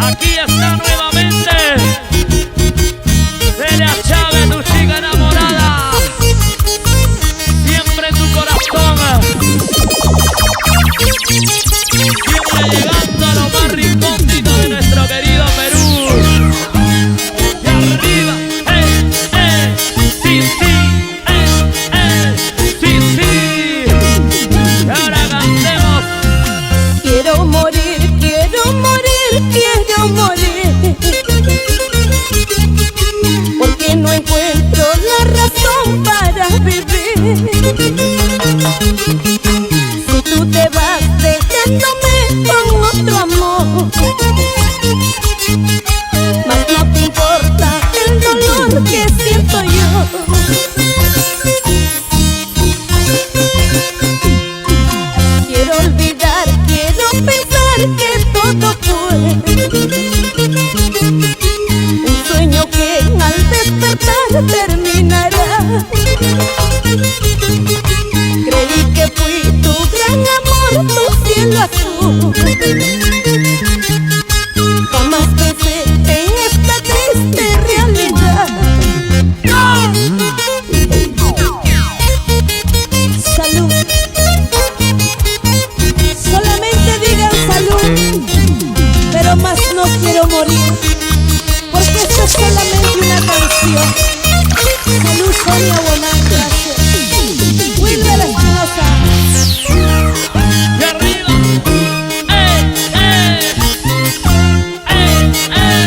Aquí está nuevamente Celia Chávez, tu chica enamorada, siempre en tu corazón, siempre llegando a lo más recóndito de nuestro querido Perú. Y arriba, sí, sí, sí, sí. Y ahora cantemos. Quiero morir, quiero morir, quiero morir, porque no encuentro la razón para vivir. Si tú te vas dejándome con otro amor, mas no te importa el dolor que siento yo. Quiero olvidar, quiero pensar que todo fue un sueño que al despertar terminará. Creí que fui tu gran amor, tu cielo azul. Jamás pensé en esta triste realidad. Salud. Solamente digan salud, pero más no quiero morir, porque esto es solamente una canción. Salud, Sonia Bonán, gracias. Wilber Espinosa. Y arriba,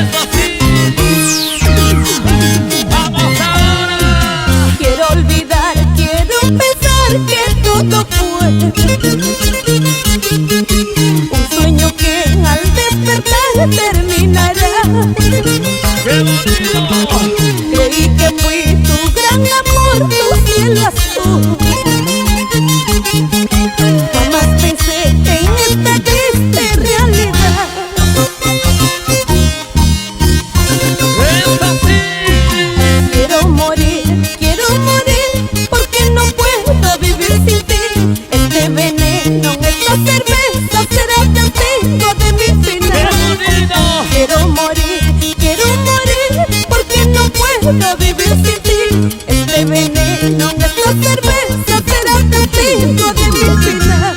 eso sí. Vamos ahora. Quiero olvidar, quiero pensar que todo fue un sueño que al despertar terminará. ¡Qué bonito! Creí que fui tu gran amor, tu cielo azul. Jamás pensé en esta triste realidad. ¡Eso sí! Quiero morir, porque no puedo vivir sin ti. Este veneno, esta cerveza será castigo de mi ¡Qué final. bonito! Quiero morir, porque no puedo vivir sin ti. Este veneno, esta cerveza será castigo de mi final.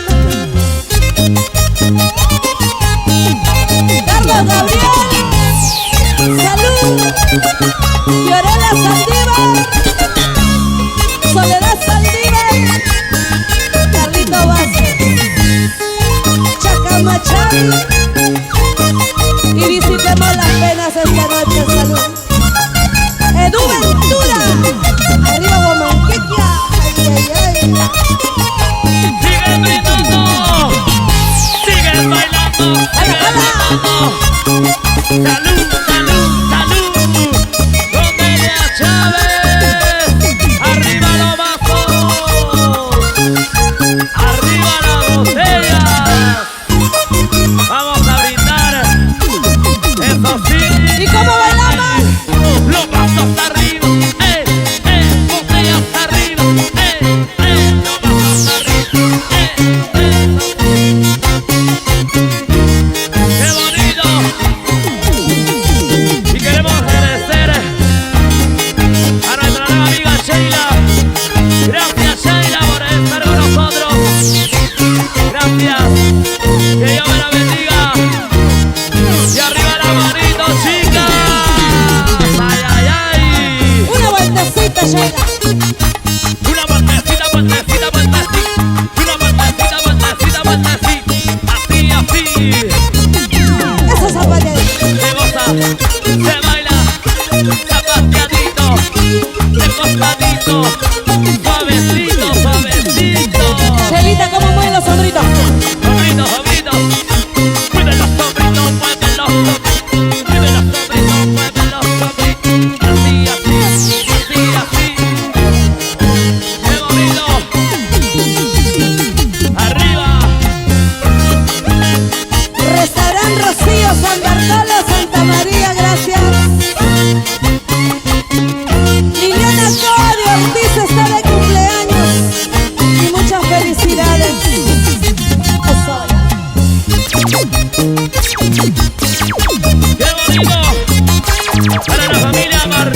Carlos Gabriel, salud. Fiorella Saldívar, Soledad Saldívar, Carlito Vázquez, Chacamachán. Y visitemos las penas esta noche, salud. Edu Ventura, arriba Guamanquiquia, ay, ay, ay. ¡Sigue brindando! ¡Sigue bailando! ¡Sigue bailando! ¡Salud, salud, salud! ¡Con Celia Chávez! ¡Arriba los vasos! ¡Arriba las botellas! ¡Vamos a brindar! ¡Eso sí! ¿Y cómo bailamos? ¡Los vasos arriba! ¡Botellas arriba! ¡Los vasos arriba! ¡Qué bonito! la familia Martínez.